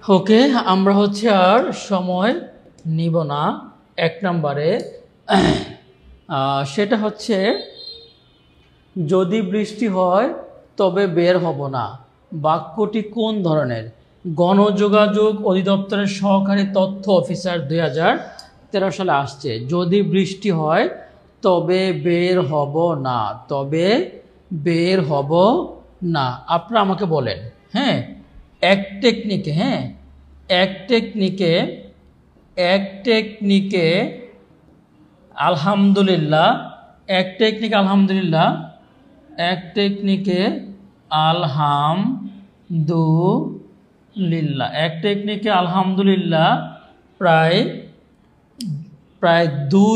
ওকে, আমরা হচ্ছে আর সময় নিব না। 1 নম্বরে সেটা হচ্ছে যদি বৃষ্টি হয় তবে বের হব না, বাক্যটি কোন ধরনের? গণযোগাযোগ অধিদপ্তরের সহকারী তথ্য অফিসার 2013 সালে আসছে। যদি বৃষ্টি হয় তবে বের হব না, তবে বের হব না। আপনারা আমাকে বলেন। হ্যাঁ, এক টেকনিকে আলহামদুলিল্লাহ, এক টেকনিকে আলহামদুলিল্লাহ প্রায় 2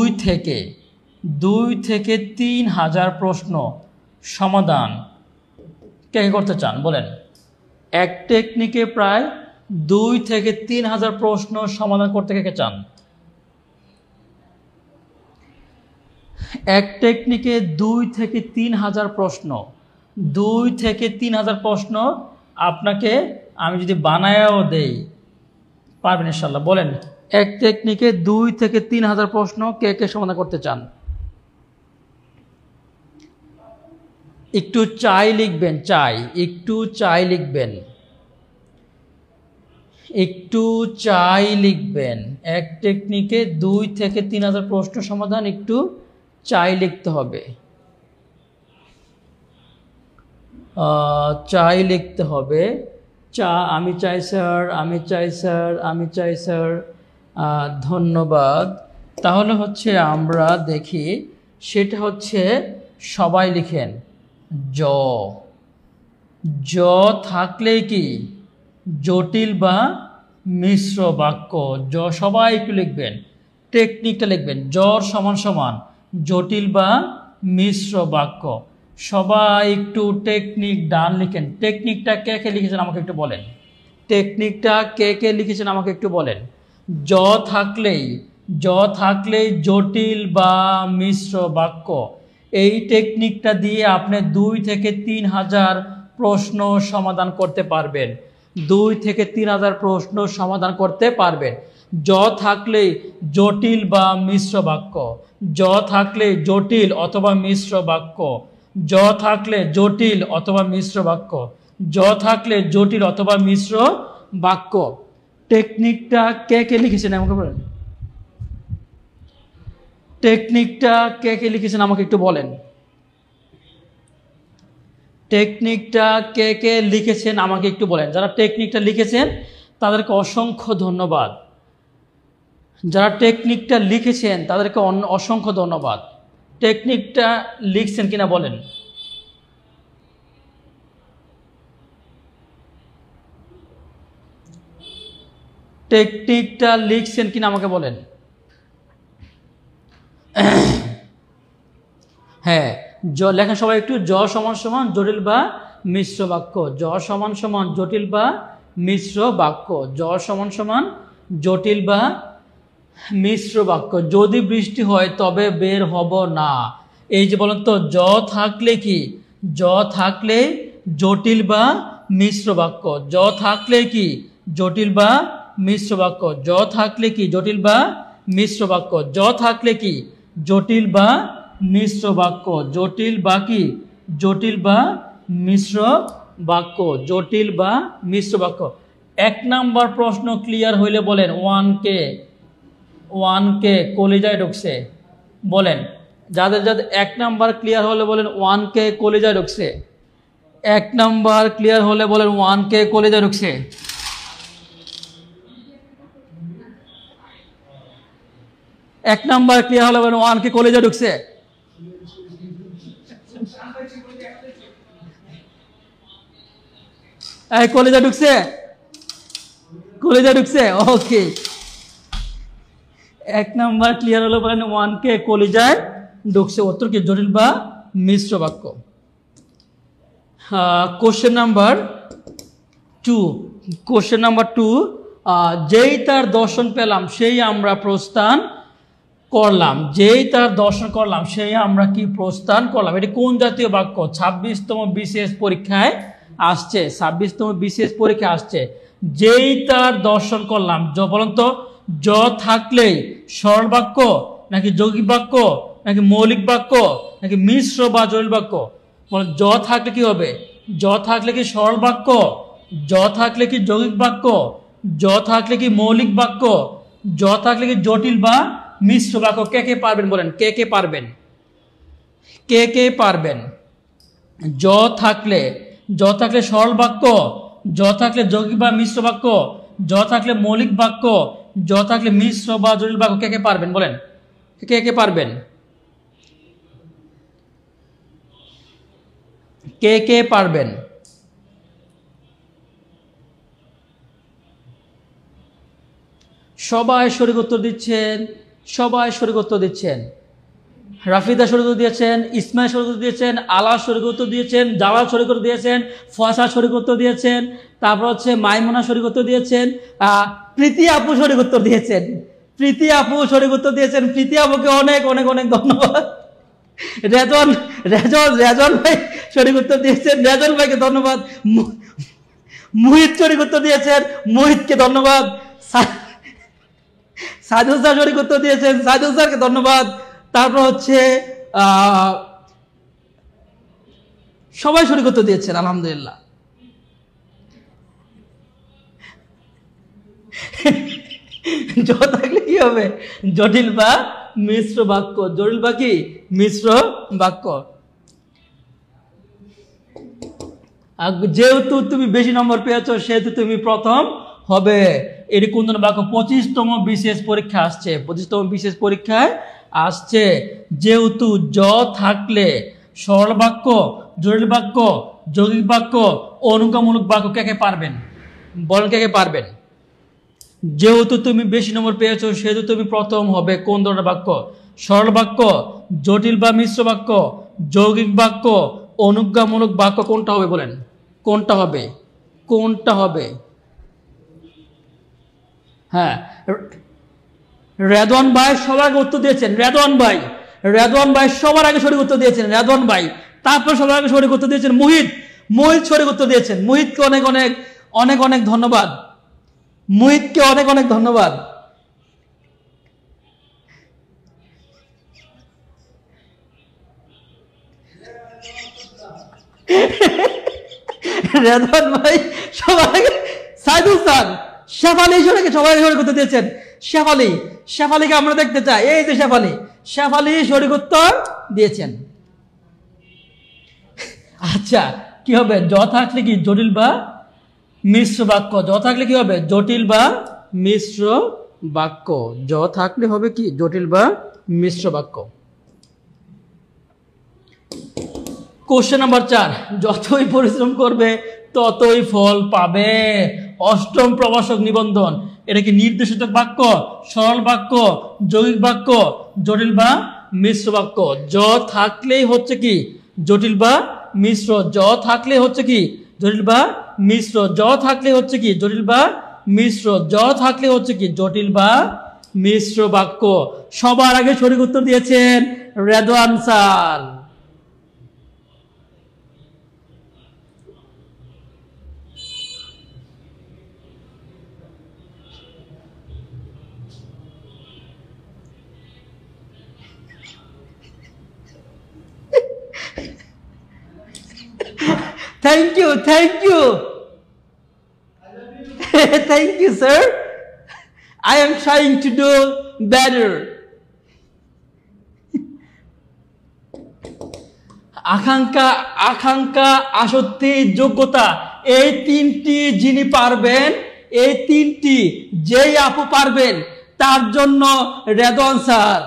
থেকে 3,000 প্রশ্ন সমাধান কে করতে চান বলেন? এক টেকনিকে প্রায় 2 থেকে 3,000 প্রশ্ন সমাধান করতে কে চান? এক টেকনিকে 2 থেকে 3,000 প্রশ্ন, 2 থেকে 3,000 প্রশ্ন আপনাকে আমি যদি বানায়াও দেই পারবেন ইনশাল্লাহ। বলেন, এক টেকনিকে 2 থেকে 3,000 প্রশ্ন কে কে সমাধান করতে চান? একটু চাই লিখবেন, এক টেকনিকে 2 থেকে 3,000 প্রশ্ন সমাধান, একটু চাই লিখতে হবে, আমি চাই স্যার, ধন্যবাদ। তাহলে হচ্ছে আমরা দেখি, সেটা হচ্ছে সবাই লিখেন জ থাকলে কি জটিল বা মিশ্র বাক্য। সবাই একটু লিখবেন, টেকনিকটা লিখবেন, জ্বর সমান সমান জটিল বা মিশ্র বাক্য। সবাই একটু টেকনিক ডান লিখেন। টেকনিকটা কে কে লিখেছেন আমাকে একটু বলেন? জ থাকলেই জটিল বা মিশ্র বাক্য। এই টেকনিকটা দিয়ে আপনি 2 থেকে 3,000 প্রশ্ন সমাধান করতে পারবেন, 2 থেকে 3,000 প্রশ্ন সমাধান করতে পারবেন। জ থাকলে জটিল বা মিশ্র বাক্য, জ থাকলে জটিল অথবা মিশ্র বাক্য, জ থাকলে জটিল অথবা মিশ্র বাক্য, জ থাকলে জটিল অথবা মিশ্র বাক্য। টেকনিকটা কে কে লিখেছেন আমাকে বলেন? টেকনিকটা কে কে লিখেছেন আমাকে একটু বলেন? টেকনিকটা কে কে লিখেছেন আমাকে একটু বলেন। যারা টেকনিকটা লিখেছেন তাদেরকে অসংখ্য ধন্যবাদ। যারা টেকনিকটা লিখেছেন তাদেরকে অসংখ্য ধন্যবাদ। টেকনিকটা লিখছেন কিনা বলেন? টেকনিকটা লিখছেন কিনা আমাকে বলেন? হ্যাঁ, লেখেন সবাই একটু। জ সমান সমান জটিল বা মিশ্র বাক্য, জ সমান সমান জটিল বা মিশ্র বাক্য, জ সমান সমান জটিল বা মিশ্র বাক্য। যদি বৃষ্টি হয় তবে বের হব না। এই যে বলেন তো, জ থাকলে কি? জ থাকলে জটিল বা মিশ্র বাক্য, জ থাকলে কি জটিল বা মিশ্র বাক্য, জ থাকলে কি জটিল বা মিশ্র বাক্য, জ থাকলে কি জটিল বা মিশ্র বাক্য, জটিল বা কি জটিল বা মিশ্র বাক্য, জটিল বা মিশ্র বাক্য। 1 নাম্বার প্রশ্ন ক্লিয়ার হইলে বলেন 1K কলিজায় ঢুকছে। বলেন, যাদের 1 নাম্বার ক্লিয়ার হলে বলেন 1K কলিজায় ঢুকছে। 1 নাম্বার ক্লিয়ার হলে বলেন 1K কলিজায় ঢুকছে। এক নাম্বার ক্লিয়ার হলে বলেন 1K কলিজায় ঢুকছে। কলিজা ঢুকছে। ওকে, 1 নাম্বার ক্লিয়ার হলো বলেন 1K কলিজায় ঢুকছে। উত্তর কি জটিল বা মিশ্র বাক্য। কোশ্চেন নাম্বার 2, যেই তার দর্শন পেলাম সেই আমরা প্রস্থান করলাম, সেই আমরা কি প্রস্থান করলাম। এটি কোন জাতীয় বাক্য? 26তম BCS পরীক্ষায় আসছে, যেই তার দর্শন করলাম। বলেন তো, জ থাকলেই সরল বাক্য নাকি যৌগিক বাক্য নাকি মৌলিক বাক্য নাকি মিশ্র বা জটিল বাক্য? বলেন, জ থাকলে কি হবে? জ থাকলে কি সরল বাক্য? জ থাকলে কি যৌগিক বাক্য? জ থাকলে কি মৌলিক বাক্য? জ থাকলে কি জটিল বা মিশ্র বাক্য? কে কে পারবেন বলেন, কে কে পারবেন? কে কে পারবেন? জ থাকলে সরল বাক্য, জ থাকলে যৌগিক বা মিশ্র বাক্য, জ থাকলে মৌলিক বাক্য, জ থাকলে মিশ্র বা জটিল বাক্য। কে কে পারবেন বলেন, কে কে পারবেন? কে কে পারবেন? সবাই সঠিক উত্তর দিচ্ছেন, সবাই সঠিক উত্তর দিচ্ছেন। রাফিদা সঠিক উত্তর দিয়েছেন, ইসমাইল সঠিক উত্তর দিয়েছেন, আলা সঠিক উত্তর দিয়েছেন, জালাল সঠিক উত্তর দিয়েছেন, ফয়সাল সঠিক উত্তর দিয়েছেন, তারপর হচ্ছে মাইমুনা সঠিক উত্তর দিয়েছেন, প্রীতি আপু সঠিক উত্তর দিয়েছেন, প্রীতি আপু সঠিক উত্তর দিয়েছেন। প্রীতি আপুকে অনেক অনেক অনেক ধন্যবাদ। রেজন ভাই সঠিক উত্তর দিয়েছেন, রেজন ভাইকে ধন্যবাদ। মুহিত সঠিক উত্তর দিয়েছেন, মুহিতকে ধন্যবাদ। সাইদুল স্যার সঠিক উত্তর দিয়েছেন, সাইদুল স্যারকে ধন্যবাদ। তারপর হচ্ছে সবাই সঠিক উত্তর দিয়েছেন, আলহামদুলিল্লাহ। জ থাকলে কি হবে? জটিল বা মিশ্র বাক্য। জটিল বা কি? মিশ্র বাক্য। যেহেতু তুমি বেশি নম্বর পেয়েছো সেহেতু তুমি প্রথম হবে। এটি কোন ধরনের বাক্য? 25তম বিশেষ পরীক্ষা আসছে, 25তম বিশেষ পরীক্ষায় আসছে। যেহেতু জ থাকলে সরল বাক্য, জটিল বাক্য, যৌগিক বাক্য, অনুক্রমমূলক বাক্য। কে কে পারবেন বলেন, কে কে পারবেন? যেহেতু তুমি বেশি নম্বর পেয়েছো সেহেতু তুমি প্রথম হবে। কোন ধরনের বাক্য? সরল বাক্য, জটিল বা মিশ্র বাক্য, যৌগিক বাক্য, অনুজ্ঞামূলক বাক্য। কোনটা হবে বলেন, কোনটা হবে? কোনটা হবে? হ্যাঁ, রেদওয়ান ভাই সবার আগে উত্তর দিয়েছেন। রেদওয়ান ভাই সবার আগে সঠিক উত্তর দিয়েছেন, রেদওয়ান ভাই। তারপর সবার আগে সঠিক উত্তর দিয়েছেন মুহিত সঠিক উত্তর দিয়েছেন। মুহিতকে অনেক অনেক অনেক অনেক ধন্যবাদ। মুহিতকে অনেক অনেক ধন্যবাদ। রেদওয়ান ভাই সবার আগে, সাইদুল স্যার, শেফালি সবাই সঠিক উত্তর দিয়েছেন। শেফালিকে আমরা দেখতে চাই। এই যে শেফালি সঠিক উত্তর দিয়েছেন। আচ্ছা, কি হবে? জ থাকলে কি জটিল বা মিশ্র বাক্য? জ থাকলে কি হবে? জটিল বা মিশ্র বাক্য। জ থাকলে হবে কি? জটিল বা মিশ্র বাক্য। কোশ্চেন নাম্বার 4, যতই পরিশ্রম করবে ততই ফল পাবে। অষ্টম প্রভাষক নিবন্ধন। এটা কি নির্দেশিত বাক্য, সরল বাক্য, যৌগিক বাক্য, জটিল বা মিশ্র বাক্য? জ থাকলেই হচ্ছে কি? জটিল বা মিশ্র। জ থাকলে হচ্ছে কি? জটিল বা মিশ্র। জ থাকলে হচ্ছে কি? জটিল বা মিশ্র। জ থাকলে হচ্ছে কি? জটিল বা মিশ্র বাক্য। সবার আগে সঠিক উত্তর দিয়েছেন Redwan sir. Thank you. Thank you, sir. I am trying to do better. আকাঙ্ক্ষা, আসক্তি, যোগ্যতা, এই তিনটি যিনি পারবেন, এই তিনটি যেই আপু পারবেন তার জন্য রেদওয়ান স্যার।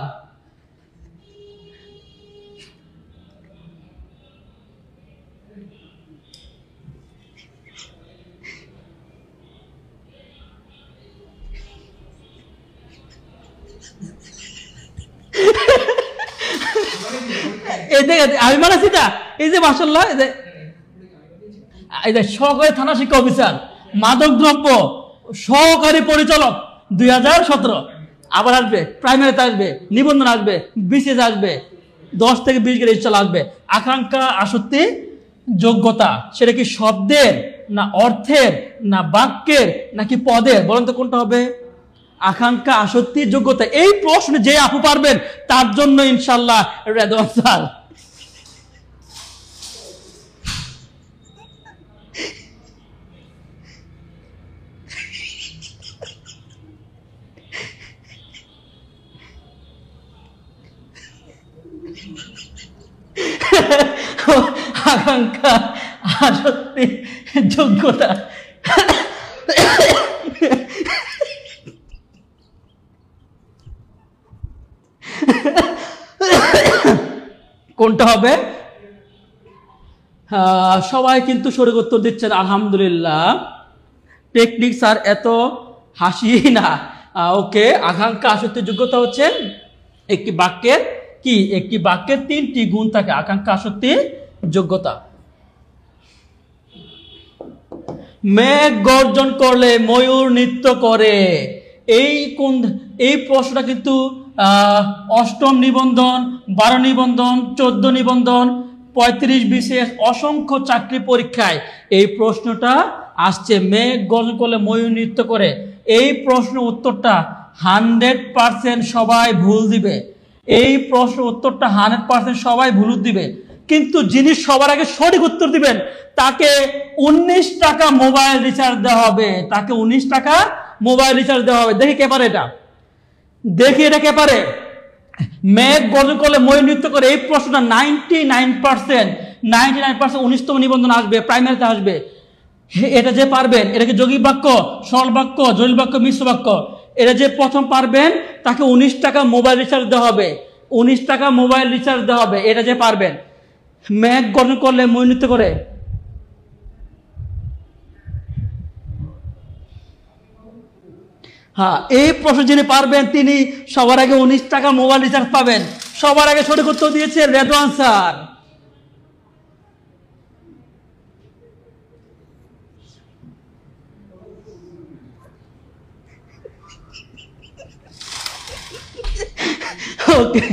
আমি মানাছি না, এই যে মাশাআল্লাহ, এই যে সহকারী থানা শিক্ষা অফিসার, মাদক দ্রব্য সহকারী পরিচালক 2017 আবার আসবে, প্রাইমারিতে আসবে, নিবন্ধন আসবে, বিসিএস আসবে, 10 থেকে 20 গ্রেড আসবে। আকাঙ্ক্ষা, আসক্তি, যোগ্যতা, সেটা কি শব্দের না অর্থের না বাক্যের নাকি পদের? বলেন তো কোনটা হবে? আকাঙ্ক্ষা, আসক্তির যোগ্যতা। এই প্রশ্ন যে আপু পারবেন তার জন্য ইনশাল্লাহ রেদওয়ান স্যার। আকাঙ্ক্ষা, আসক্তি, যোগ্যতা। কোনটা হবে? সবাই কিন্তু সঠিক উত্তর দিচ্ছেন, আলহামদুলিল্লাহ। টেকনিক স্যার এত হাসি না। ওকে, আকাঙ্ক্ষা, আসক্তি, যোগ্যতা হচ্ছে একটি বাক্যের কি, একটি বাক্যের 3টি গুণ থাকে, আকাঙ্ক্ষা, আসক্তি, যোগ্যতা। মেঘ গর্জন করলে ময়ূর নৃত্য করে, এই প্রশ্নটা কিন্তু 8ম নিবন্ধন, 12 নিবন্ধন, 14 নিবন্ধন, 35 বিশেষ অসংখ্য চাকরি পরীক্ষায় এই প্রশ্নটা আসছে। মেঘ গর্জন করলে ময়ূর নৃত্য করে, এই প্রশ্ন উত্তরটা 100% সবাই ভুল দিবে। এই প্রশ্ন উত্তরটা 100% সবাই ভুল দিবে, কিন্তু যিনি সবার আগে সঠিক উত্তর দিবেন তাকে 19 টাকা মোবাইল রিচার্জ দেওয়া হবে। তাকে 19 টাকা মোবাইল রিচার্জ দেওয়া হবে। দেখি কে পারে এটা, দেখি এটা কে পারে। মেঘ গর্জন করলে ময়ূর নৃত্য করে, এই প্রশ্নটা 99% 19তম নিবন্ধন আসবে, প্রাইমারিতে আসবে। এটা যে পারবেন, এটাকে যৌগিক বাক্য, সরল বাক্য, জটিল বাক্য, মিশ্র বাক্য, এটা যে প্রথম পারবেন তাকে 19 টাকা মোবাইল রিচার্জ দেওয়া হবে। 19 টাকা মোবাইল রিচার্জ দেওয়া হবে, এটা যে পারবেন। মেঘ গর্জন করলে ময়ূর নৃত্য করে, হ্যাঁ, এই প্রশ্ন যিনি পারবেন তিনি সবার আগে 19 টাকা মোবাইল রিচার্জ পাবেন। সবার আগে সঠিক উত্তর দিয়েছে রেদওয়ান স্যার। ওকে,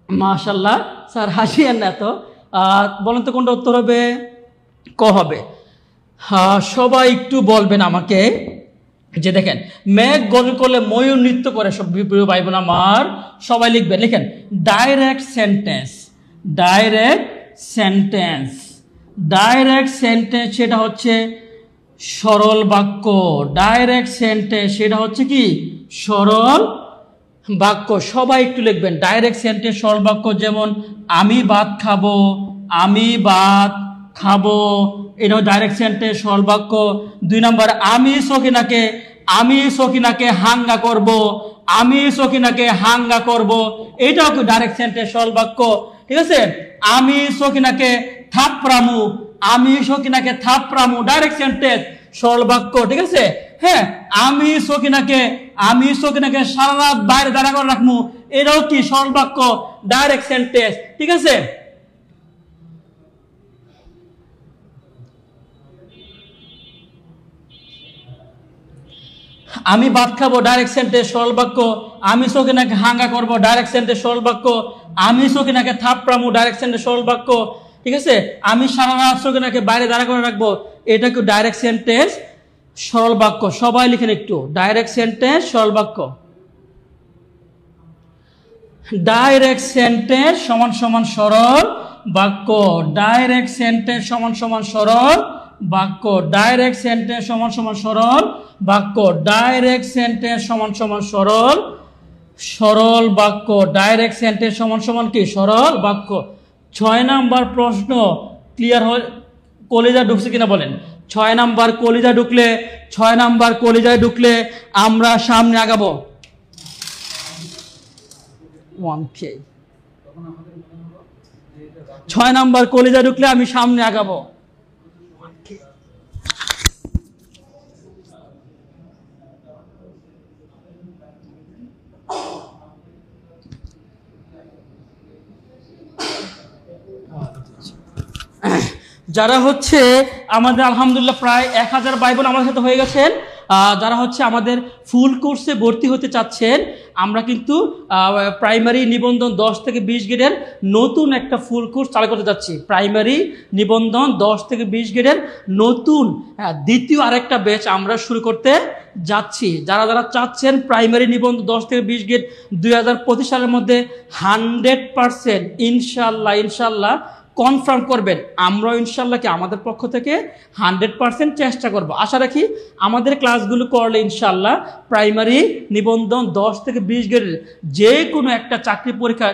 মাশাআল্লাহ স্যার, হাসিয়েন না তো। বলেন তো কোনটা উত্তর হবে? ক হবে। সবাই একটু বলবেন আমাকে, যে দেখেন মেঘ গর্জন করলে ময়ূর নৃত্য করে। সব প্রিয় ভাই বোন আমার সবাই লিখবেন, লিখেন direct sentence. Direct sentence, direct sentence সেটা হচ্ছে সরল বাক্য। ডাইরেক্ট সেন্টেন্স সেটা হচ্ছে কি, সরল বাক্য। সবাই একটু লিখবেন ডাইরেক্ট সেন্টেন্স সরল বাক্য। যেমন আমি ভাত খাবো, আমি ভাত খাবো, এটাও ডাইরেক্ট সেন্টেন্স সরল বাক্য। 2 নম্বর, আমি সকিনাকে হাঙ্গা করব, আমি সকিনাকে হাঙ্গা করব, এটাও কি ডাইরেক্ট সেন্টেন্স সরল বাক্য। ঠিক আছে, আমি সকিনাকে থাপড়ামু, আমি সকিনাকে থাপড়ামু, ডাইরেক্ট সেন্টেন্স সরল বাক্য। ঠিক আছে, হ্যাঁ, আমি সকিনাকে সারা রাত বাইরে দাঁড়া করে রাখবো, এটাও কি সরল বাক্য, ডাইরেক্ট সেন্টেন্স। ঠিক আছে, আমি ভাত খাবো, ডাইরেক্ট সেন্টেন্স সরল বাক্য। আমি সকিনাকে হাঙ্গা করবো, ডাইরেক্ট সেন্টেন্স সরল বাক্য। আমি সকিনাকে থাপড়ামু, ডাইরেক্ট সেন্টেন্স সরল বাক্য। ঠিক আছে, আমি সারা রাত সকিনাকে বাইরে দাঁড়া করে রাখবো, এটা কি ডাইরেক্ট সেন্টেন্স সরল বাক্য। সবাই লিখেন একটু ডাইরেক্ট সেন্টেন্স সরল বাক্য। ডাইরেক্ট সেন্টেন্স সমান সমান সরল বাক্য। ডাইরেক্ট সেন্টেন্স সমান সমান সরল বাক্য। ডাইরেক্ট সেন্টেন্স সমান সমান সরল বাক্য। ডাইরেক্ট সেন্টেন্স সমান সমান সরল বাক্য। ডাইরেক্ট সেন্টেন্স সমান সমান কি, সরল বাক্য। 6 নাম্বার প্রশ্ন ক্লিয়ার হয়, কলিজা ঢুকছে কিনা বলেন। 6 নাম্বার কলিজা ঢুকলে, 6 নাম্বার কলিজায় ঢুকলে আমরা সামনে আগাবো। 6 নাম্বার কলিজা ঢুকলে আমি সামনে আগাবো। যারা হচ্ছে আমাদের আলহামদুলিল্লাহ প্রায় 1000 ভাই বোন আমাদের সাথে হয়ে গেছেন, যারা হচ্ছে আমাদের ফুল কোর্সে ভর্তি হতে চাচ্ছেন, আমরা কিন্তু প্রাইমারি নিবন্ধন 10 থেকে 20 গ্রেডের নতুন একটা ফুল কোর্স চালু করতে যাচ্ছি। প্রাইমারি নিবন্ধন 10 থেকে 20 গ্রেডের নতুন দ্বিতীয় আরেকটা ব্যাচ আমরা শুরু করতে যাচ্ছি। যারা যারা চাচ্ছেন প্রাইমারি নিবন্ধন 10 থেকে 20 গ্রেড 2025 সালের মধ্যে 100% ইনশাল্লাহ কনফার্ম করবেন, আমরাও ইনশাল্লাহ কি আমাদের পক্ষ থেকে 100% চেষ্টা করব। আশা রাখি আমাদের ক্লাসগুলো করলে ইনশাল্লাহ প্রাইমারি নিবন্ধন 10 থেকে 20 গ্রেডের যে কোনো একটা চাকরি পরীক্ষা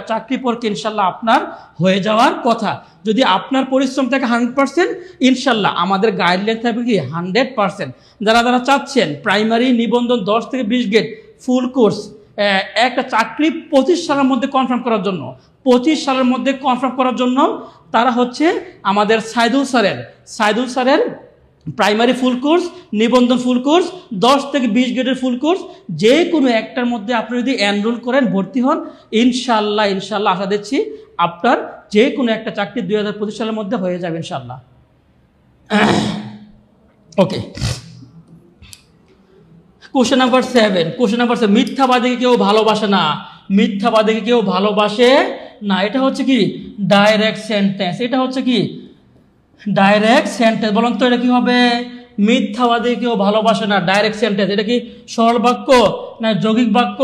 ইনশাল্লাহ আপনার হয়ে যাওয়ার কথা। যদি আপনার পরিশ্রম থাকে 100%, ইনশাল্লাহ আমাদের গাইডলাইন থাকবে কি 100%। যারা যারা চাচ্ছেন প্রাইমারি নিবন্ধন 10 থেকে 20 গ্রেড ফুল কোর্স একটা চাকরি 25 সালের মধ্যে কনফার্ম করার জন্য তারা হচ্ছে আমাদের সাইদুল স্যারের প্রাইমারি ফুল কোর্স, নিবন্ধন ফুল কোর্স, 10 থেকে 20 গ্রেডের ফুল কোর্স যে কোনো একটার মধ্যে আপনি যদি এনরোল করেন, ভর্তি হন, ইনশাল্লাহ আশা দিচ্ছি আপনার যে কোনো একটা চাকরি 2025 সালের মধ্যে হয়ে যাবে ইনশাল্লাহ। ওকে, কোশ্চেন নাম্বার 7। মিথ্যাবাদীকে কেউ ভালোবাসে না, এটা হচ্ছে কি ডাইরেক্ট সেন্টেন্স। বলুন তো এটা কি হবে? মিথ্যাবাদী কেউ ভালোবাসে না, ডাইরেক্ট সেন্টেন্স। এটা কি সরল বাক্য, না যৌগিক বাক্য,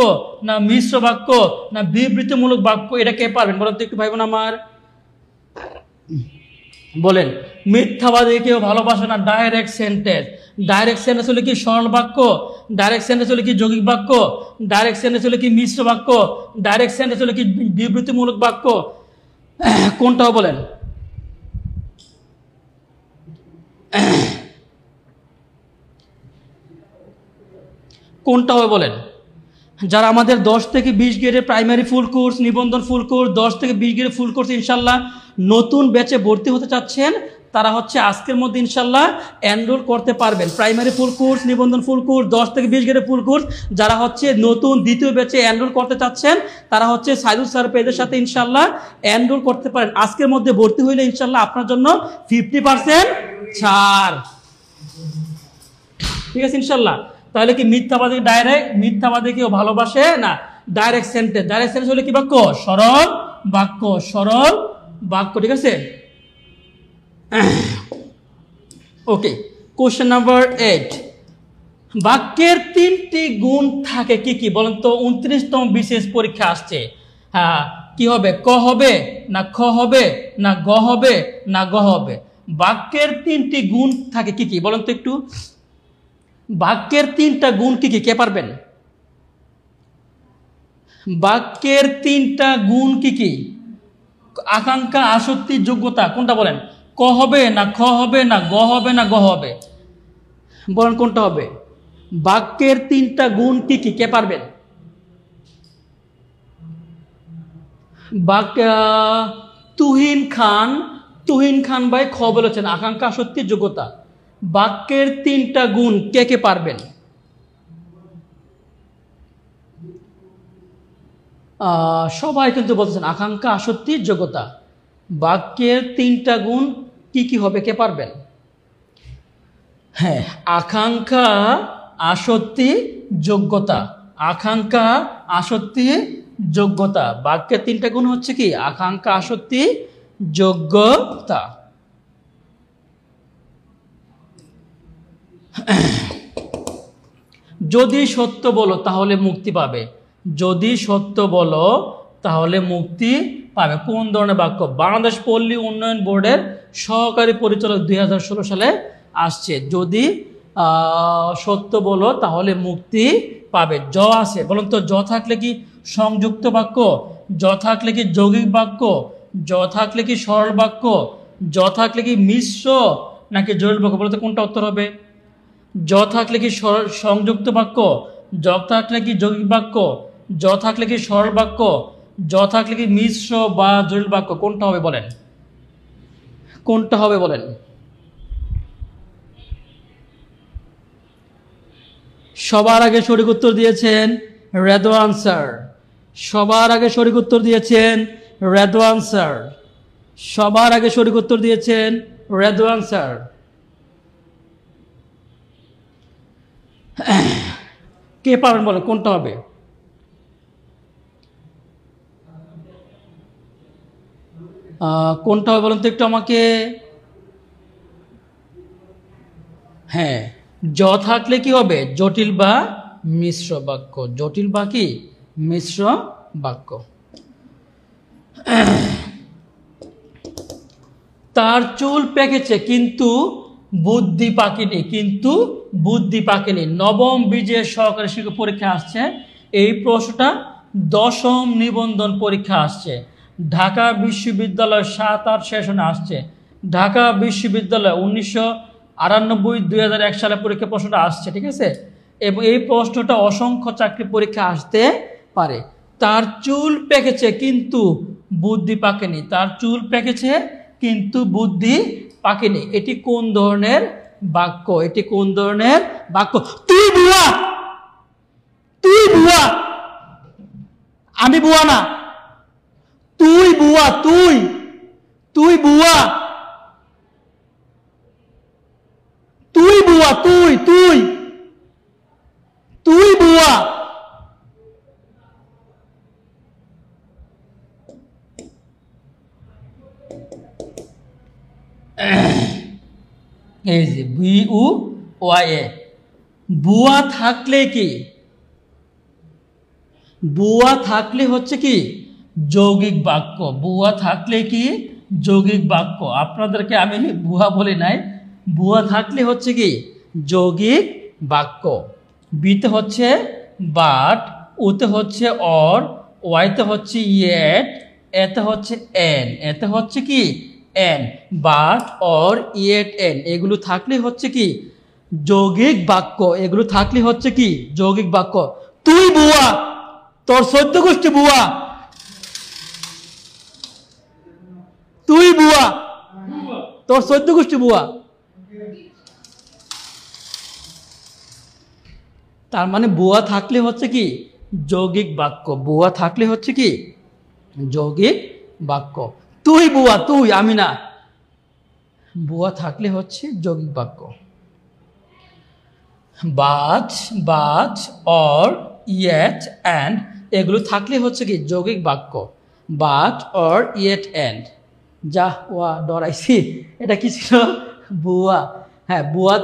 না মিশ্র বাক্য, না বিবৃতিমূলক বাক্য? এটা কে পারবেন বলুন তো একটু ভাই বোন আমার? বলেন, মিথ্যাবাদী কেউ ভালোবাসে না, ডাইরেক্ট সেন্টেন্স হলে কি সরল বাক্য, ডাইরেক্ট সেন্টেন্স হলে কি যৌগিক বাক্য, ডাইরেক্ট সেন্টেন্স হলে কি মিশ্র বাক্য, ডাইরেক্ট সেন্টেন্স হলে কি বিবৃতিমূলক বাক্য? কোনটাও বলেন? কোনটা হবে বলেন? যারা আমাদের 10 থেকে 20 গ্রেডের প্রাইমারি ফুল কোর্স, নিবন্ধন ফুল কোর্স, 10 থেকে 20 গ্রেডের ফুল কোর্স ইনশাল্লাহ নতুন ব্যাচে ভর্তি হতে চাচ্ছেন, তারা হচ্ছে আজকের মধ্যে ইনশাল্লাহ এনরোল করতে পারবেন। প্রাইমারি ফুল কোর্স, নিবন্ধন ফুল কোর্স, 10 থেকে 20 গ্রেডের ফুল কোর্স যারা হচ্ছে নতুন দ্বিতীয় ব্যাচে এনরোল করতে চাচ্ছেন, তারা হচ্ছে সাইদুল স্যার পেজের সাথে ইনশাল্লাহ এনরোল করতে পারেন। আজকের মধ্যে ভর্তি হইলে ইনশাল্লাহ আপনার জন্য 50% ছাড়। ঠিক আছে ইনশাল্লাহ। তাহলে কি মিথ্যাবাদী কেউ ভালোবাসে না, ডাইরেক্ট সেন্টেন্স হলে কি বাক্য? সরল বাক্য। ঠিক আছে, ওকে। Question number 8। বাক্যের 3টি গুণ থাকে কি কি বলেন তো? 29তম বিশেষ পরীক্ষা আসছে। হ্যাঁ, কি হবে? ক হবে না খ হবে না গ হবে না গ হবে? বাক্যের 3টি গুণ থাকে কি কি বলেন তো একটু? বাক্যের 3টা গুণ কি কি কে পারবেন? বাক্যের 3টা গুণ কি কি? আকাঙ্ক্ষা, আসক্তি, যোগ্যতা। কোনটা বলেন? ক হবে না খ হবে না গ হবে না গ হবে? বলেন কোনটা হবে? বাক্যের 3টা গুণ কি কি কে পারবেন? তুহিন খান ভাই খ বলেছেন, আকাঙ্ক্ষা, আসক্তি, যোগ্যতা। বাক্যের 3টা গুণ কে কে পারবেন? সবাই কিন্তু বলতেছেন আকাঙ্ক্ষা, আসক্তি, যোগ্যতা। বাক্যের 3টা গুণ কি কি হবে কে পারবেন? হ্যাঁ, আকাঙ্ক্ষা, আসক্তি, যোগ্যতা। আকাঙ্ক্ষা, আসক্তি, যোগ্যতা। বাক্যের 3টা গুণ হচ্ছে কি? আকাঙ্ক্ষা, আসক্তি, যোগ্যতা। যদি সত্য বলো তাহলে মুক্তি পাবে। কোন ধরনের বাক্য? বাংলাদেশ পল্লী উন্নয়ন বোর্ডের সহকারী পরিচালক 2016 সালে আসছে। যদি সত্য বলো তাহলে মুক্তি পাবে। জ আছে বলুন তো, জ থাকলে কি সংযুক্ত বাক্য, জ থাকলে কি যৌগিক বাক্য, জ থাকলে কি সরল বাক্য, জ থাকলে কি মিশ্র নাকি জটিল বাক্য? বলতে কোনটা উত্তর হবে? জ থাকলে কি সংযুক্ত বাক্য, জ থাকলে কি যৌগিক বাক্য, জ থাকলে কি সরল বাক্য, জ থাকলে কি মিশ্র বা জটিল বাক্য? কোনটা হবে বলেন? সবার আগে সঠিক উত্তর দিয়েছেন রেদওয়ান স্যার। সবার আগে সঠিক উত্তর দিয়েছেন রেদওয়ান স্যার। কে পারবেন বলেন কোনটা হবে? কোনটা হবে বলেন তো একটু আমাকে। হ্যাঁ, জ থাকলে কি হবে? জটিল বা মিশ্র বাক্য। জটিল বা কি? মিশ্র বাক্য। তার চুল পেকেছে কিন্তু বুদ্ধি পাকেনি। কিন্তু বুদ্ধি পাকেনি। নবম বিজয় সহকারী শিক্ষক পরীক্ষা আসছে। এই প্রশ্নটা 10ম নিবন্ধন পরীক্ষা আসছে। ঢাকা বিশ্ববিদ্যালয় 7-8 সেশনে আসছে। ঢাকা বিশ্ববিদ্যালয় 1998-2001 সালে পরীক্ষা প্রশ্নটা আসছে, ঠিক আছে। এবং এই প্রশ্নটা অসংখ্য চাকরি পরীক্ষা আসতে পারে। তার চুল পেকেছে কিন্তু বুদ্ধি পাকেনি। তার চুল পেকেছে কিন্তু বুদ্ধি পাকেনি। এটি কোন ধরনের বাক্য? এটি কোন ধরনের বাক্য? তুই বুয়া, তুই বুয়া, আমি বুয়া না। তুই বুয়া, তুই, তুই বুয়া, তুই বুয়া, তুই, তুই, তুই বুয়া। এই যে BUYA। বুয়া থাকলে কি? বুয়া থাকলে হচ্ছে কি? যৌগিক বাক্য। বুয়া থাকলে কি? যৌগিক বাক্য। আপনাদেরকে আমি বুয়া বলি নাই। বুয়া থাকলে হচ্ছে কি? যৌগিক বাক্য। বিতে হচ্ছে বাট, উতে হচ্ছে অর, ওয়াইতে হচ্ছে ইয়েট, এতে হচ্ছে এন, এতে হচ্ছে কি? N. But, or, yet, N এগুলো থাকলে হচ্ছে কি? যৌগিক বাক্য। এগুলো থাকলে হচ্ছে কি? যৌগিক বাক্য। তুই বুয়া, তোর 14 গোষ্ঠী বুয়া, তুই বুয়া, তোর 14 গোষ্ঠী বুয়া। তার মানে বুয়া থাকলে হচ্ছে কি? যৌগিক বাক্য। বুয়া থাকলে হচ্ছে কি? যৌগিক বাক্য। তুই বুয়া, তুই, আমি না। বুয়া থাকলে হচ্ছে যৌগিক বাক্য। But, but, or, yet, and এগুলো থাকলে হচ্ছে কি? যৌগিক বাক্য। But, or, yet, and. যা ওয়া ডরাইছি, এটা কি ছিল? বুয়া। হ্যাঁ, বুয়া,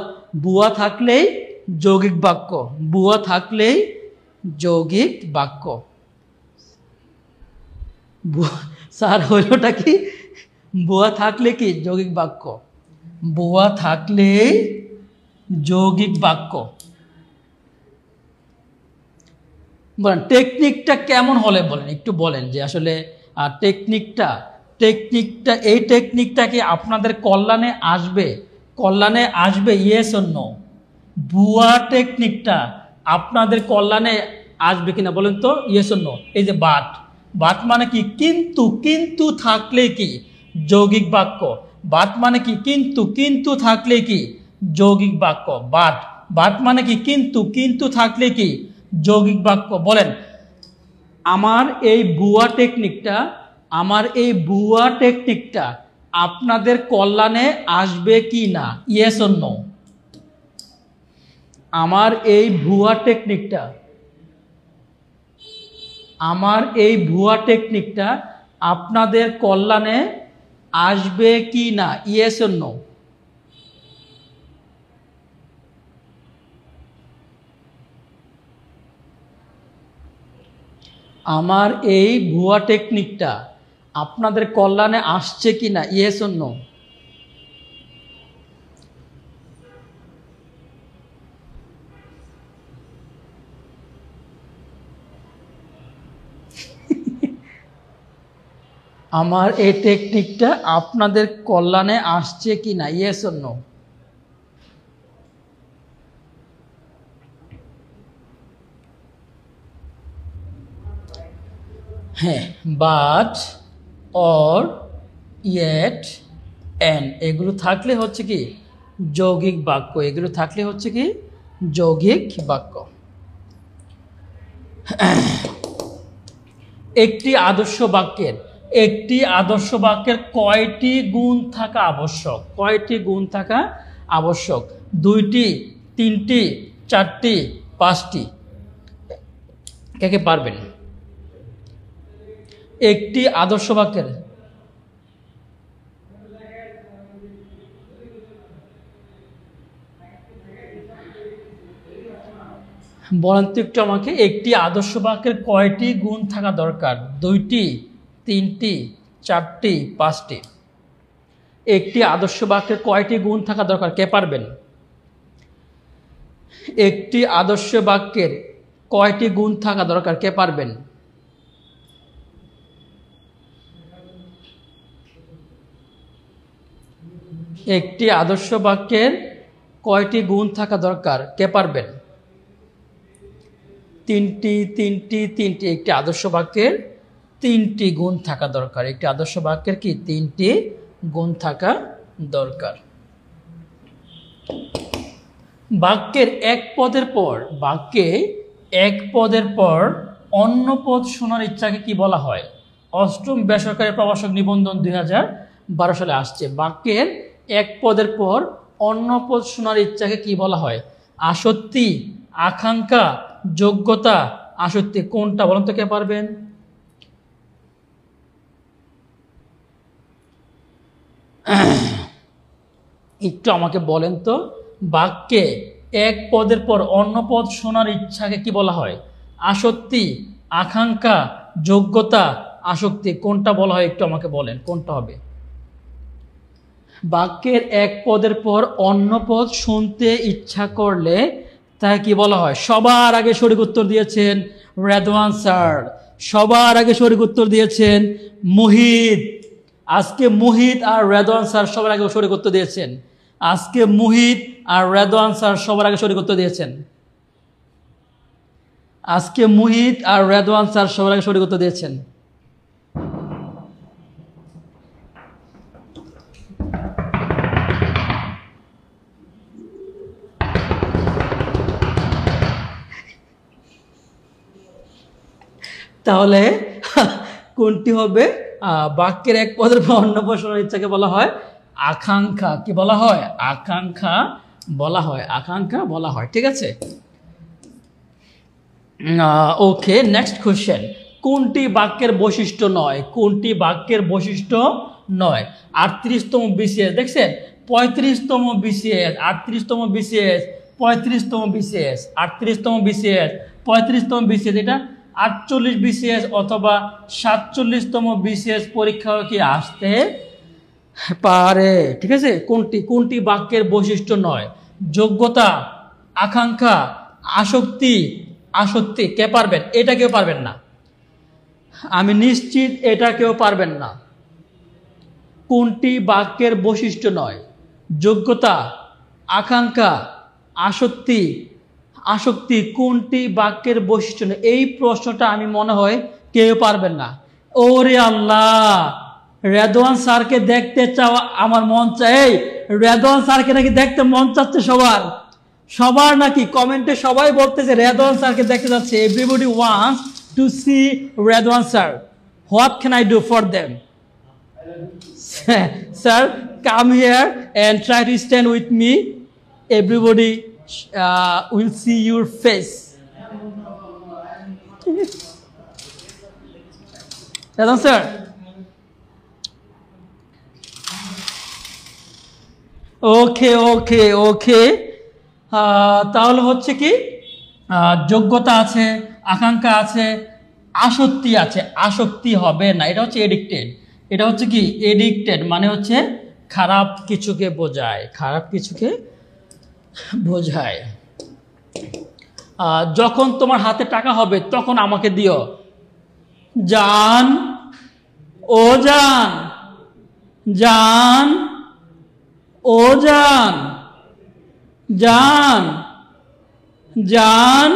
বুয়া থাকলেই যৌগিক বাক্য। বুয়া থাকলেই যৌগিক বাক্য। স্যার হইলটা কি? বুয়া থাকলে কি? যৌগিক বাক্য। বুয়া থাকলেই যৌগিক বাক্য। বলেন টেকনিকটা কেমন হলে বলেন, একটু বলেন যে আসলে টেকনিকটা টেকনিকটা এই টেকনিকটা কি আপনাদের কল্যাণে আসবে? কল্যাণে আসবে, ইয়েস অর নো? ভুয়া টেকনিকটা আপনাদের কল্যাণে আসবে কিনা বলেন তো, ইয়েস অর নো? এই যে বাট, বাট মানে কি? কিন্তু, কিন্তু থাকলে কি? যৌগিক বাক্য। বাট মানে কি? কিন্তু, কিন্তু থাকলে কি? যৌগিক বাক্য। বাট, বাট মানে কি? কিন্তু, কিন্তু থাকলে কি? যৌগিক বাক্য। বলেন আমার এই ভুয়া টেকনিকটা, আমার এই ভুয়া টেকনিকটা আপনাদের কল্যাণে আসবে কি না, ইয়েস অর নো? আমার এই ভুয়া টেকনিকটা, আমার এই ভুয়া টেকনিকটা আপনাদের কল্যাণে আসবে কি না, ইয়েস অর নো? আমার এই ভুয়া টেকনিকটা আপনাদের কল্যাণে আসছে কি না, ইয়েস অর নো? আমার এই টেকনিকটা আপনাদের কল্যাণে আসছে কি না, ইয়েস অর নো? হ্যাঁ, বাট, অর, ইয়েট, অ্যান্ড এগুলো থাকলে হচ্ছে কি? যৌগিক বাক্য। এগুলো থাকলে হচ্ছে কি? যৌগিক বাক্য। একটি আদর্শ বাক্যের, একটি আদর্শ বাক্যের কয়টি গুণ থাকা আবশ্যক? কয়টি গুণ থাকা আবশ্যক? 2টি, 3টি, 4টি 5টি? কে কে পারবেন? একটি আদর্শ বাক্যের বলেন তো একটু আমাকে, একটি আদর্শ বাক্যের কয়টি গুণ থাকা দরকার? 2টি, 3টি, 4টি, 5টি? একটি আদর্শ বাক্যের কয়টি গুণ থাকা দরকার? কে পারবেন? একটি আদর্শ বাক্যের কয়টি গুণ থাকা দরকার? কে পারবেন? একটি আদর্শ বাক্যের কয়টি গুণ থাকা দরকার? কে পারবেন? 3টি, 3টি, 3টি। একটি আদর্শ বাক্যের 3টি গুণ থাকা দরকার। একটি আদর্শ বাক্যের কি 3টি গুণ থাকা দরকার। বাক্যের এক পদের পর অন্য পদ শোনার ইচ্ছাকে কি বলা হয়? 8ম বেসরকারি প্রবাসক নিবন্ধন 2012 সালে আসছে। বাক্যের এক পদের পর অন্য পদ শোনার ইচ্ছাকে কি বলা হয়? আসক্তি, আকাঙ্ক্ষা, যোগ্যতা, আসক্তি। কোনটা বলুন তো, কে পারবেন? একটু আমাকে বলেন তো, বাক্যে এক পদের পর অন্য পদ শোনার ইচ্ছাকে কি বলা হয়? আসক্তি, আকাঙ্ক্ষা, যোগ্যতা, আসক্তি। কোনটা বলা হয় একটু আমাকে বলেন, কোনটা হবে? বাক্যের এক পদের পর অন্য পদ শুনতে ইচ্ছা করলে তাই কি বলা হয়? সবার আগে সঠিক উত্তর দিয়েছেন রেদওয়ান স্যার, সবার আগে সঠিক উত্তর দিয়েছেন মুহিত। আজকে মুহিত আর রেদওয়ান স্যার সবার আগে সঠিক উত্তর দিয়েছেন। আজকে মুহিত আর রেদওয়ান স্যার সবার আগে সঠিক উত্তর দিয়েছেন। আজকে মুহিত আর রেদওয়ান স্যার সবার আগে সঠিক উত্তর দিয়েছেন। তাহলে কোনটি হবে? বাক্যের এক পদের পর অন্য পদ শোনার ইচ্ছাকে বলা হয় আকাঙ্ক্ষা। কি বলা হয়? আকাঙ্ক্ষা বলা হয়। আকাঙ্ক্ষা বলা হয়। ঠিক আছে, ওকে। নেক্সট কোশ্চেন, কোনটি বাক্যের বৈশিষ্ট্য নয়? কোনটি বাক্যের বৈশিষ্ট্য নয়? 38তম বিসিএস দেখছেন, 35তম বিসিএস, 38তম বিসিএস, 35তম বিসিএস, 38তম বিসিএস, 35তম বিসিএস, এটা 48 বিসিএস অথবা 47তম বিসিএস পরীক্ষাও কি আসতে পারে। ঠিক আছে, কোনটি বাক্যের বৈশিষ্ট্য নয়? যোগ্যতা, আকাঙ্ক্ষা, আসক্তি, আসক্তি। কে পারবেন? এটা কেউ পারবেন না, আমি নিশ্চিত এটা কেউ পারবেন না। কোনটি বাক্যের বৈশিষ্ট্য নয়? যোগ্যতা, আকাঙ্ক্ষা, আসক্তি, আসক্তি। কোনটি বাক্যের বৈশিষ্ট্য নয়? এই প্রশ্নটা আমি মনে হয় কেউ পারবেন না। ওরে আল্লাহ, রেদওয়ান স্যারকে দেখতে চাওয়া আমার মন চাই। রেদওয়ান স্যারকে নাকি দেখতে মন চাচ্ছে সবার নাকি কমেন্টে সবাই বলতেছে রেদওয়ান স্যারকে দেখতে যাচ্ছে। Everybody wants to see Redwan sir. What can I do for them? Sir, come here and try to stand with me. Everybody will see your face. Redwan sir. ওকে। তাহলে হচ্ছে কি, যোগ্যতা আছে, আকাঙ্ক্ষা আছে, আসক্তি আছে। আসক্তি হবে না, এটা হচ্ছে এডিক্টেড। এটা হচ্ছে কি এডিক্টেড, মানে হচ্ছে খারাপ কিছুকে বোঝায়, খারাপ কিছুকে বোঝায়। যখন তোমার হাতে টাকা হবে তখন আমাকে দিও। জান, ও জান, জান, ও জান, জান, জান,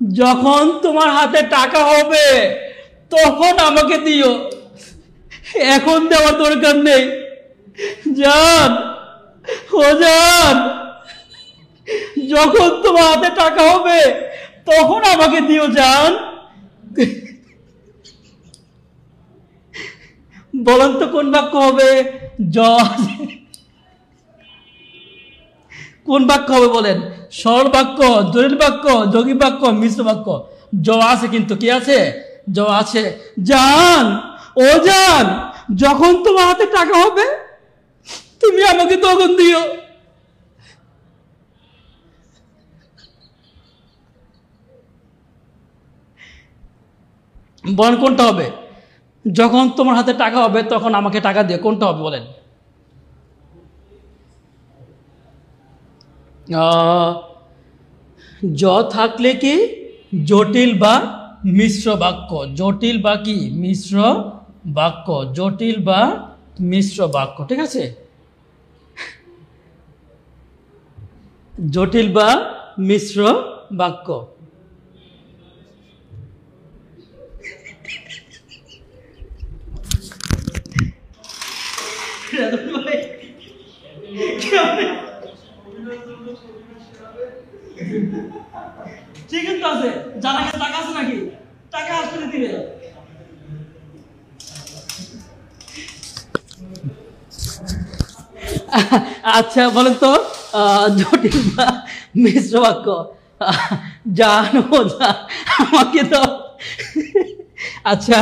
যখন তোমার হাতে টাকা হবে তখন আমাকে দিও, এখন দেওয়ার দরকার নেই। জান, ও জান, যখন তোমার হাতে টাকা হবে তখন আমাকে দিও জান। বলেন তো কোন বাক্য হবে? কোন বাক্য হবে বলেন? সরল বাক্য, জটিল বাক্য, যৌগিক বাক্য, মিশ্র বাক্য। জ আছে, কিন্তু কি আছে? জ আছে। জান, ও জান, যখন তোমার হাতে টাকা হবে তুমি আমাকে তখন দিও। বলেন কোনটা হবে? যখন তোমার হাতে টাকা হবে তখন আমাকে টাকা দিও, কোনটা হবে বলেন? জ থাকলে কি জটিল বা মিশ্র বাক্য, জটিল বা কি মিশ্র বাক্য, জটিল বা মিশ্র বাক্য, ঠিক আছে? জটিল বা মিশ্র বাক্য। ঠিক আছে, যার কাছে টাকা আছে নাকি টাকা আসলে দিবে। আচ্ছা বলেন তো জটিল বা মিশ্র বাক্য। জানো আমাকে তো। আচ্ছা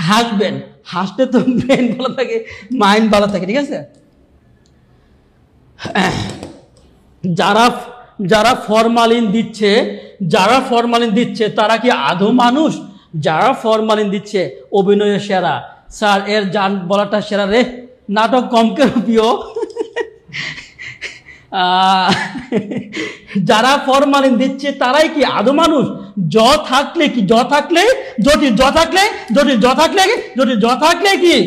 হাসবেন, হাসলে তো ব্রেন ভালো থাকে, মাইন্ড ভালো থাকে, ঠিক আছে? যারা যারা ফরমালিন দিচ্ছে, যারা ফরমালিন দিচ্ছে তারা কি আদৌ মানুষ? যারা ফরমালিন দিচ্ছে অভিনয়ের সেরা। স্যার এর জান বলাটা সেরা রে, নাটক কম কেন প্রিয়? যারা ফরমালিন দিচ্ছে তারাই কি আদৌ মানুষ? জ থাকলে কি, জ থাকলে জটিল, জ থাকলে জটিল, জ থাকলে জটিল, জ থাকলে কি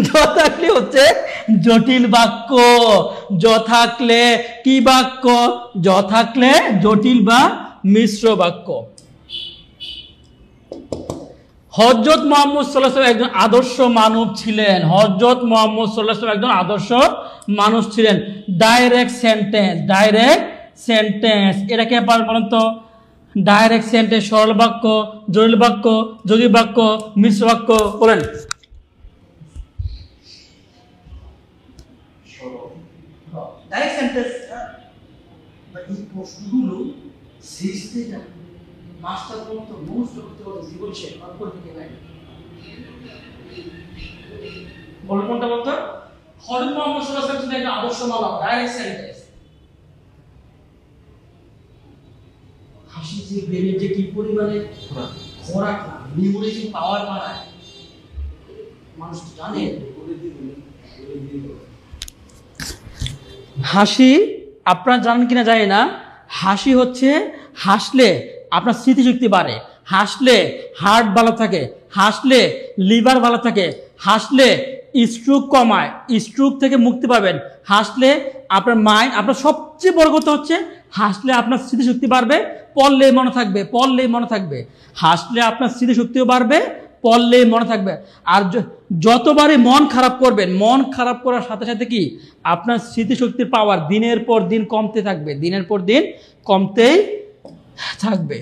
জ থাকলে হচ্ছে জটিল বাক্য। জ থাকলে কি বাক্য? জ থাকলে জটিল বা মিশ্র বাক্য। হযরত মুহাম্মদ সাল্লাল্লাহু আলাইহি ওয়াসাল্লাম একজন আদর্শ মানব ছিলেন। হযরত মুহাম্মদ সাল্লাল্লাহু আলাইহি ওয়াসাল্লাম একজন আদর্শ মানুষ ছিলেন। ডাইরেক্ট সেন্টেন্স, ডাইরেক্ট সেন্টেন্স এটা কে পারেন বলেন তো? ডাইরেক্ট সেন্টেন্স, সরল বাক্য, জটিল বাক্য, যৌগিক বাক্য, মিশ্র বাক্য, বলেন। Direct sentence. এই প্রশ্নগুলো সিরিজতে যান মাস্টার পর্যন্ত মুখস্থ করতে করতে জীবন শেষ অল্প দিকে নাই। বল কোনটা বলতো? হযরত মুহাম্মদ সাল্লাল্লাহু আলাইহি ওয়াসাল্লাম একটা আদর্শ মানব, ডাইরেক্ট সেন্টেন্স। হাসি যে ব্রেনে যে কি পরিমাণে খোরাক না, মেমোরাইজিং পাওয়ার বাড়ায় মানুষ জানে। হাসি আপনারা জানেন কিনা জানি না, হাসি হচ্ছে হাসলে আপনার স্মৃতিশক্তি বাড়ে, হাসলে হার্ট ভালো থাকে, হাসলে লিভার ভালো থাকে, হাসলে স্ট্রোক কমায়, স্ট্রোক থেকে মুক্তি পাবেন, হাসলে আপনার মাইন্ড, আপনার সবচেয়ে বড় কথা হচ্ছে হাসলে আপনার স্মৃতিশক্তি বাড়বে, পড়লেই মনে থাকবে, পড়লেই মনে থাকবে। হাসলে আপনার স্মৃতিশক্তিও বাড়বে, পড়লেই মনে থাকবে। আর যতবারই মন খারাপ করবেন, মন খারাপ করার সাথে সাথে কি আপনার স্মৃতিশক্তির পাওয়ার দিনের পর দিন কমতে থাকবে, দিনের পর দিন কমতেই থাকবে।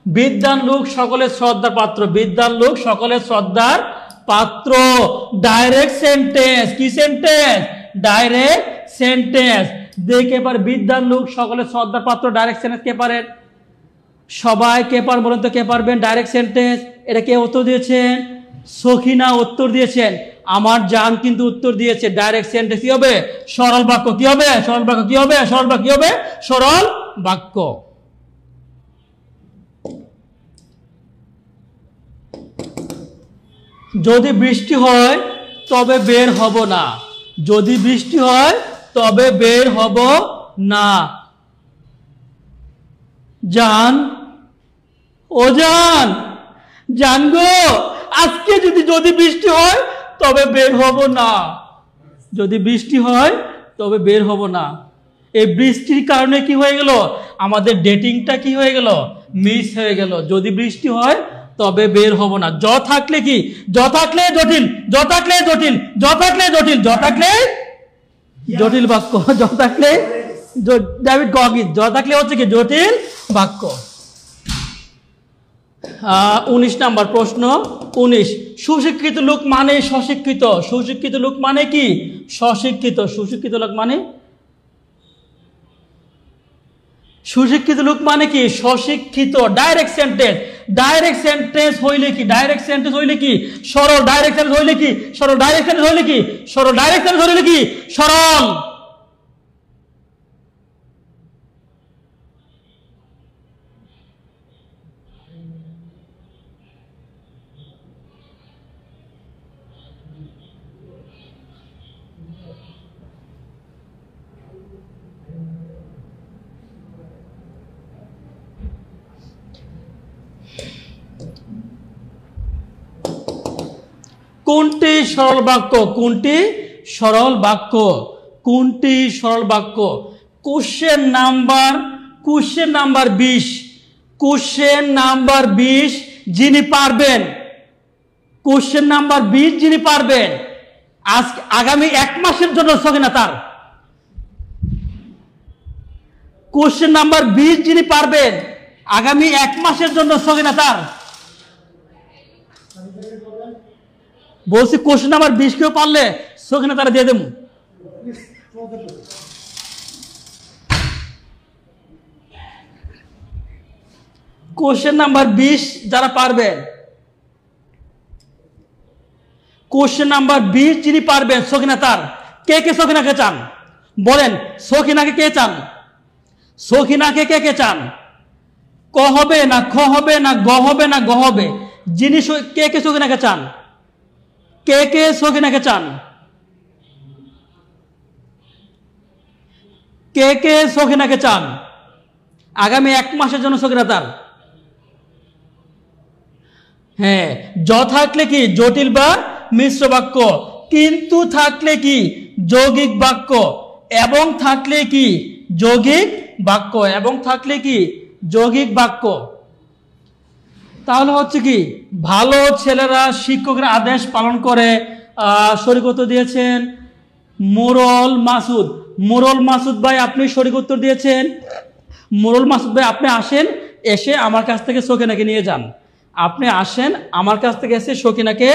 বিদ্বান লোক সকলের শ্রদ্ধার পাত্র, বিদ্বান লোক সকলের শ্রদ্ধার পাত্র। ডাইরেক্ট সেন্টেন্স, কি সেন্টেন্স? Direct sentence. দেখে পারে বিদ্বান লোক সকলের শ্রদ্ধার পাত্র, ডাইরেক্ট সেন্টেন্স কে পারেন? সবাই কে পারেন বলেন তো? কে পারবেন ডাইরেক্ট সেন্টেন্স? এটা কে উত্তর দিয়েছেন? সখিনা উত্তর দিয়েছেন। আমার জান কিন্তু উত্তর দিয়েছে। ডাইরেক্ট সেন্টেন্স কি হবে? সরল বাক্য। কি হবে? সরল বাক্য। কি হবে? সরল বাক্য। কি হবে? সরল বাক্য। যদি বৃষ্টি হয় তবে বের হব না, যদি বৃষ্টি হয় তবে বের হব না। জান, ও জান, জান গো, আজকে যদি বৃষ্টি হয় তবে বের হব না, যদি বৃষ্টি হয় তবে বের হব না। এই বৃষ্টির কারণে কি হয়ে গেল? আমাদের ডেটিংটা কি হয়ে গেল? মিস হয়ে গেল। যদি বৃষ্টি হয় তবে বের হব না। জ থাকলে কি? জ থাকলে জটিল, জ থাকলে জটিল, জ থাকলে জটিল, জ থাকলে জটিল বাক্য, জ থাকলে ডেভিড গগিন্স, জ থাকলে হচ্ছে কি জটিল বাক্য। 19 নম্বর প্রশ্ন, 19। সুশিক্ষিত লোক মানে স্বশিক্ষিত। সুশিক্ষিত লোক মানে কি? স্বশিক্ষিত। সুশিক্ষিত লোক মানে সুশিক্ষিত লোক মানে কি? স্বশিক্ষিত। Direct sentence. ডাইরেক্ট সেন্টেন্স হইলে কি? ডাইরেক্ট সেন্টেন্স হইলে কি? সরল। ডাইরেক্ট সেন্টেন্স হইলে কি? সরল। ডাইরেক্ট সেন্টেন্স হইলে কি? সরল। ডাইরেক্ট সেন্টেন্স হইলে কি? সরল। কোনটি সরল বাক্য? কোনটি সরল বাক্য? কোনটি সরল বাক্য? Question number 20। কোশ্চেন নাম্বার 20 যিনি পারবেন, কোশ্চেন নাম্বার 20 যিনি পারবেন, আজ আগামী 1 মাসের জন্য সকিনা তার। কোশ্চেন নাম্বার 20 যিনি পারবেন, আগামী 1 মাসের জন্য সকিনা তার। বলছি কোশ্চেন নাম্বার 20 কেউ পারলে সকিনা তারা দিয়ে দেবো। কোশ্চেন নাম্বার 20 যারা পারবেন, কোশ্চেন নাম্বার 20 যিনি পারবেন সকিনা তার। কে কে সকিনাকে চান বলেন? সকিনাকে কে চান? সকিনাকে কে কে চান? ক হবে না খ হবে না গ হবে না গ হবে? যিনি কে কে সকিনাকে চান? কে কে সকিনাকে চান? কে কে সকিনাকে চান? আগামী 1 মাসের জন্য সকিনা তার। হ্যাঁ, জ থাকলে কি? জটিল বা মিশ্র বাক্য। কিন্তু থাকলে কি? যৌগিক বাক্য। এবং থাকলে কি? যৌগিক বাক্য। এবং থাকলে কি? যৌগিক বাক্য। তাহলে হচ্ছে কি, ভালো ছেলেরা শিক্ষকের আদেশ পালন করে। সঠিক উত্তর দিয়েছেন মোরল মাসুদ। মোরল মাসুদ ভাই আপনি সঠিক উত্তর দিয়েছেন। মোরল মাসুদ ভাই আপনি আসেন, এসে আমার কাছ থেকে সকিনাকে নিয়ে যান। আপনি আসেন আমার কাছ থেকে এসে সকিনাকে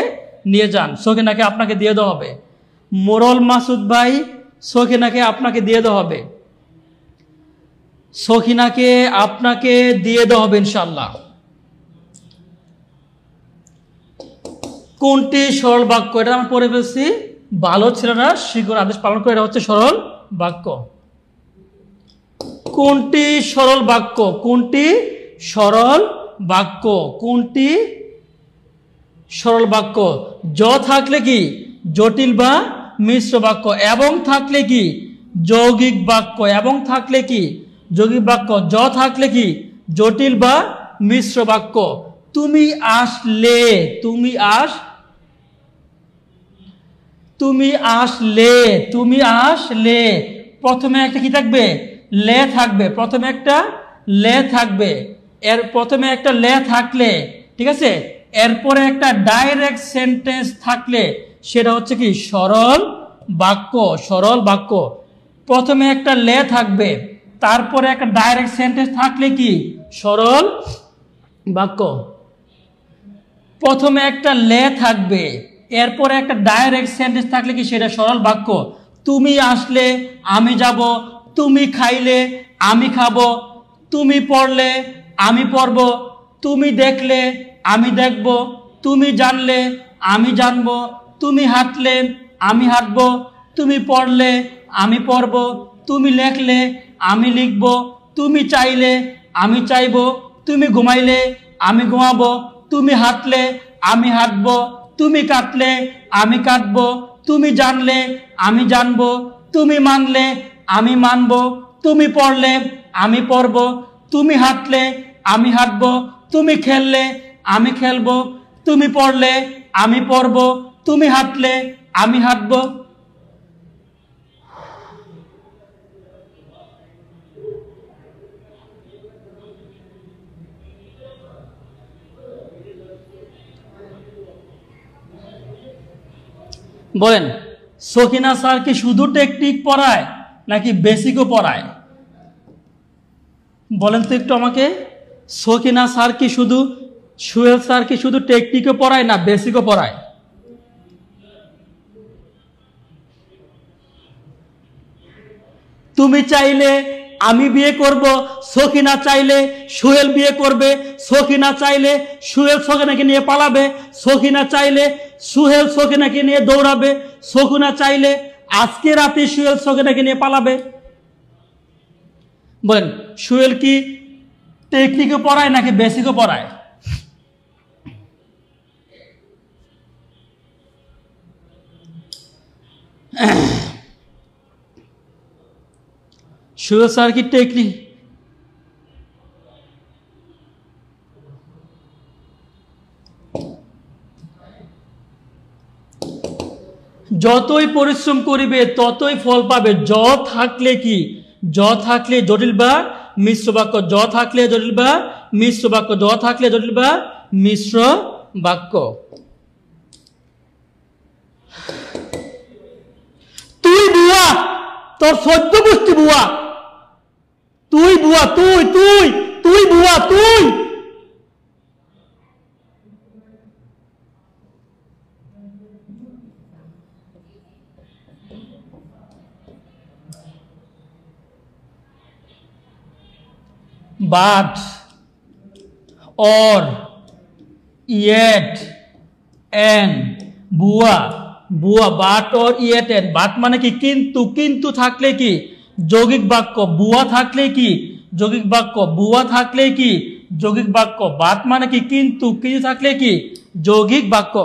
নিয়ে যান। সকিনাকে আপনাকে দিয়ে দেওয়া হবে। মোরল মাসুদ ভাই সকিনাকে আপনাকে দিয়ে দেওয়া হবে। সকিনাকে আপনাকে দিয়ে দেওয়া হবে ইনশাআল্লাহ। কোনটি সরল বাক্য? এটা আমরা পড়ে ফেলছি। ভালো ছেলেরা শিক্ষকের আদেশ পালন করে, এটা হচ্ছে সরল বাক্য। কোনটি সরল বাক্য? কোনটি সরল বাক্য? কোনটি সরল বাক্য? জ থাকলে কি? জটিল বা মিশ্র বাক্য। এবং থাকলে কি? যৌগিক বাক্য। এবং থাকলে কি? যৌগিক বাক্য। জ থাকলে কি? জটিল বা মিশ্র বাক্য। তুমি আসলে, তুমি আসলে, তুমি আসলে, প্রথমে একটা কি থাকবে? লে থাকবে। প্রথমে একটা লে থাকবে। এর প্রথমে একটা লে থাকলে, ঠিক আছে, এরপরে একটা ডাইরেক্ট সেন্টেন্স থাকলে সেটা হচ্ছে কি? সরল বাক্য। সরল বাক্য। প্রথমে একটা লে থাকবে, তারপরে একটা ডাইরেক্ট সেন্টেন্স থাকলে কি? সরল বাক্য। প্রথমে একটা লে থাকবে, এরপরে একটা ডাইরেক্ট সেন্টেন্স থাকলে কি? সেটা সরল বাক্য। তুমি আসলে আমি যাব, তুমি খাইলে আমি খাবো, তুমি পড়লে আমি পড়ব, তুমি দেখলে আমি দেখব, তুমি জানলে আমি জানব, তুমি হাঁটলে আমি হাঁটব, তুমি পড়লে আমি পড়ব, তুমি লেখলে আমি লিখব, তুমি চাইলে আমি চাইব, তুমি ঘুমাইলে আমি ঘুমাবো, তুমি হাঁটলে আমি হাঁটব, তুমি কাটলে আমি কাটব, তুমি জানলে আমি জানব, তুমি মানলে আমি মানব, তুমি পড়লে আমি পড়ব, তুমি হাঁটলে আমি হাঁটব, তুমি খেললে আমি খেলব, তুমি পড়লে আমি পড়ব, তুমি হাঁটলে আমি হাঁটব। বলেন, সকিনা স্যার কি শুধু টেকনিক পড়ায় নাকি বেসিকও পড়ায়? বলেন তো একটু আমাকে। সকিনা স্যার কি শুধু সোহেল স্যার কি শুধু টেকনিকও পড়ায় না বেসিকও পড়ায়? তুমি চাইলে আমি বিয়ে করব, সখিনা চাইলে সোহেল বিয়ে করবে, সখিনা চাইলে সোহেল সখিনাকে নিয়ে পালাবে, সখিনা চাইলে সোহেল সখিনাকে নিয়ে দৌড়াবে, সখিনা চাইলে আজকে রাতে সোহেল সখিনাকে নিয়ে পালাবে। বলেন সোহেল কি টেকনিকও পড়ায় নাকি বেসিকও পড়ায়? সোহেল স্যার কি টেকনিক যতই পরিশ্রম করিবে ততই ফল পাবে। জ থাকলে কি? জ থাকলে জটিল বা মিশ্র বাক্য, জ থাকলে জটিল বা মিশ্র বাক্য, জ থাকলে জটিল বা মিশ্র বাক্য। তুই বুয়া, তোর 14 গোষ্ঠী বুয়া, তুই বুয়া, তুই তুই তুই বুয়া, তুই। but, or, yet, and, বুয়া, বুয়া, but or yet and, but মানে কি? কিন্তু, কিন্তু থাকলে কি? যৌগিক বাক্য। বুয়া থাকলে কি? যৌগিক বাক্য। বুয়া থাকলে কি? যৌগিক বাক্য। বাট মানে কি? কিন্তু, কিন্তু থাকলে কি? যৌগিক বাক্য।